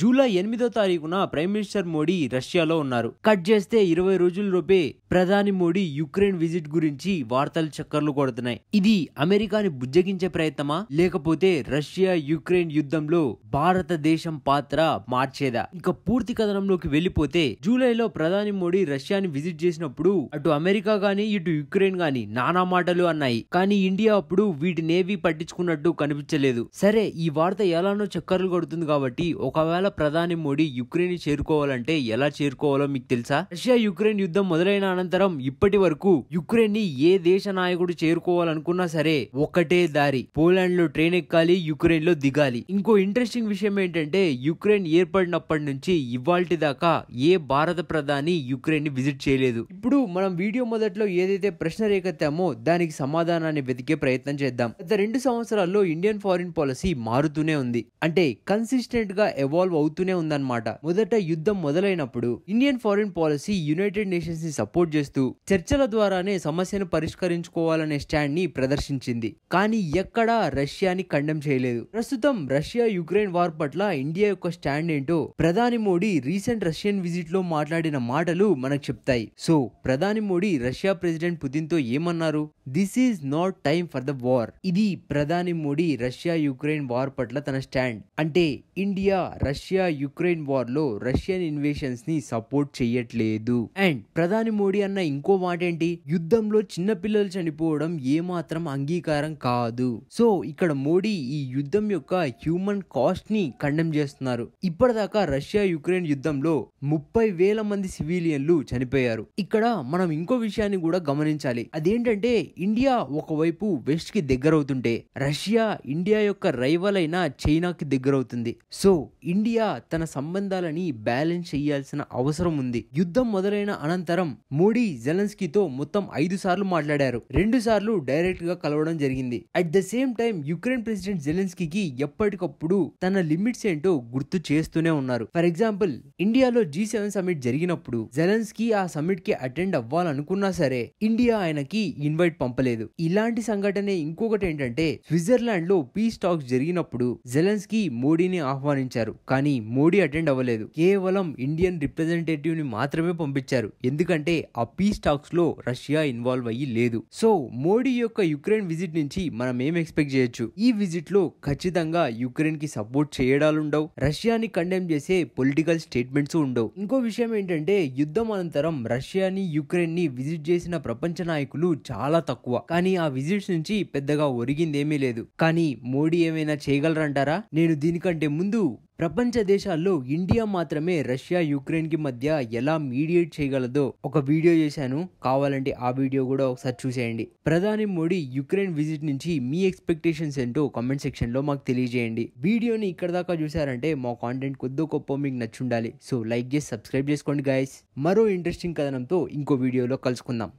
July 8వ తారీఖున prime minister Modi రష్యాలో ఉన్నారు. కట్ చేస్తే 20 రోజుల్లోపే ప్రధాని మోడీ యుక్రెయిన్ విజిట్ గురించి వార్తలు చక్కర్లు కొడుతున్నాయి. ఇది అమెరికాని బుజ్జగించే ప్రయత్నమా, లేకపోతే రష్యా యుక్రెయిన్ యుద్ధంలో భారతదేశం పాత్ర మార్చేదా? ఇంకా పూర్తి కథనంలోకి వెళ్లిపోతే, జూలైలో ప్రధాని మోడీ రష్యాని విజిట్ చేసినప్పుడు అటు అమెరికా గానీ ఇటు యుక్రెయిన్ గానీ నానా మాటలు అన్నాయి. కానీ ఇండియా అప్పుడు వీటినేవి పట్టించుకున్నట్టు కనిపించలేదు. సరే, ఈ వార్త ఎలానో చక్కర్లు కొడుతుంది కాబట్టి, ఒకవేళ ప్రధాని మోడీ యుక్రెయిన్ చేరుకోవాలంటే ఎలా చేరుకోవాలో మీకు తెలుసా? రష్యా యుక్రెయిన్ యుద్ధం మొదలైన అనంతరం ఇప్పటి వరకు యుక్రెయిన్ ని ఏ దేశ నాయకుడు చేరుకోవాలనుకున్నా సరే ఒక్కటే దారి, పోలాండ్ లో ట్రైన్ ఎక్కాలి, యుక్రెయిన్ లో దిగాలి. ఇంకో ఇంట్రెస్టింగ్ విషయం ఏంటంటే, యుక్రెయిన్ ఏర్పడినప్పటి నుంచి ఇవాల్టి దాకా ఏ భారత ప్రధాని యుక్రెయిన్ ని విజిట్ చేయలేదు. ఇప్పుడు మనం వీడియో మొదట్లో ఏదైతే ప్రశ్న రేకెత్తామో దానికి సమాధానాన్ని వెతికే ప్రయత్నం చేద్దాం. గత 2 సంవత్సరాల్లో ఇండియన్ ఫారిన్ పాలసీ మారుతూనే ఉంది, అంటే కన్సిస్టెంట్ గా ఎవాల్వ్ అవుతూనే ఉందన్నమాట. మొదట యుద్ధం మొదలైనప్పుడు Indian foreign policy United Nations ని సపోర్ట్ చేస్తూ చర్చల ద్వారానే సమస్యను పరిష్కరించుకోవాలనే స్టాండ్ ని ప్రదర్శించింది. కానీ ఎక్కడా రష్యాని కండెమ్ చేయలేదు. ప్రస్తుతం రష్యా యుక్రెయిన్ వార్ పట్ల ఇండియా యొక్క స్టాండ్ ఏంటో ప్రధాని మోడీ రీసెంట్ రష్యన్ విజిట్ లో మాట్లాడిన మాటలు మనకు చెప్తాయి. సో ప్రధాని మోడీ రష్యా ప్రెసిడెంట్ పుతిన్ తో ఏమన్నారు? This is not time for the war. ఇది ప్రధాని మోడీ రష్యా యుక్రెయిన్ వార్ పట్ల తన స్టాండ్. అంటే ఇండియా రష్యా యుక్రెయిన్ వార్ లో రష్యన్ ఇన్వేషన్స్ ని సపోర్ట్ చేయట్లేదు. అండ్ ప్రధాని మోడీ అన్న ఇంకో మాట ఏంటి? యుద్ధంలో చిన్న పిల్లలు చనిపోవడం ఏమాత్రం అంగీకారం కాదు. సో ఇక్కడ మోడీ ఈ యుద్ధం యొక్క హ్యూమన్ కాస్ట్ ని కండెమ్ చేస్తున్నారు. ఇప్పటిదాకా రష్యా యుక్రెయిన్ యుద్ధంలో 30,000 మంది సివిలియన్లు చనిపోయారు. ఇక్కడ మనం ఇంకో విషయాన్ని కూడా గమనించాలి. అదేంటంటే, ఇండియా ఒకవైపు వెస్ట్ కి దగ్గరవుతుంటే రష్యా ఇండియా యొక్క రైవల్ అయిన చైనాకి దగ్గరవుతుంది. సో ఇండియా తన సంబంధాలని బ్యాలెన్స్ చేయాల్సిన అవసరం ఉంది. యుద్ధం మొదలైన అనంతరం మోడీ జెలెన్స్కీతో మొత్తం 5 సార్లు మాట్లాడారు. 2 సార్లు డైరెక్ట్ గా కలవడం జరిగింది. At the same time Ukraine president జెలెన్స్కీకి ఎప్పటికప్పుడు తన లిమిట్స్ ఏంటో గుర్తు చేస్తూనే ఉన్నారు. ఫర్ ఎగ్జాంపుల్, ఇండియాలో G7 సమిట్ జరిగినప్పుడు జెలెన్స్కీ ఆ సమిట్ కి అటెండ్ అవ్వాలనుకున్నా సరే ఇండియా ఆయనకి ఇన్వైట్ పంపలేదు. ఇలాంటి సంఘటనే ఇంకొకటి ఏంటంటే, స్విట్జర్లాండ్ లో పీస్ టాక్స్ జరిగినప్పుడు జెలెన్స్కీ మోడీని ఆహ్వానించారు, కానీ మోడీ అటెండ్ అవ్వలేదు. కేవలం ఇండియన్ రిప్రజెంటేటివ్ ని మాత్రమే పంపించారు, ఎందుకంటే ఆ పీస్ టాక్స్ లో రష్యా ఇన్వాల్వ్ అయ్యి లేదు. సో మోడీ యొక్క యుక్రెయిన్ విజిట్ నుంచి మనం ఏం ఎక్స్పెక్ట్ చేయొచ్చు? ఈ విజిట్ లో ఖచ్చితంగా యుక్రెయిన్ కి సపోర్ట్ చేయడాలుండవు, రష్యాని కండెమ్ చేసే పొలిటికల్ స్టేట్మెంట్స్ ఉండవు. ఇంకో విషయం ఏంటంటే, యుద్ధం అనంతరం రష్యాని యుక్రెయిన్ ని విజిట్ చేసిన ప్రపంచ నాయకులు చాలా తక్కువ. కానీ ఆ విజిట్స్ నుంచి పెద్దగా ఒరిగిందేమీ లేదు. కానీ మోడీ ఏమైనా చేయగలరంటారా? నేను దీనికంటే ముందు ప్రపంచ దేశాల్లో ఇండియా మాత్రమే రష్యా యుక్రెయిన్ కి మధ్య ఎలా మీడియేట్ చేయగలదో ఒక వీడియో చేశాను, కావాలంటే ఆ వీడియో కూడా ఒకసారి చూసేయండి. ప్రధాని మోడీ యుక్రెయిన్ విజిట్ నుంచి మీ ఎక్స్పెక్టేషన్స్ ఏంటో కామెంట్ సెక్షన్ లో మాకు తెలియజేయండి. వీడియోని ఇక్కడ దాకా చూసారంటే మా కాంటెంట్ కొద్దో గొప్ప మీకు నచ్చుండాలి. సో లైక్ చేసి సబ్స్క్రైబ్ చేసుకోండి గైస్. మరో ఇంట్రెస్టింగ్ కథనంతో ఇంకో వీడియోలో కలుసుకుందాం.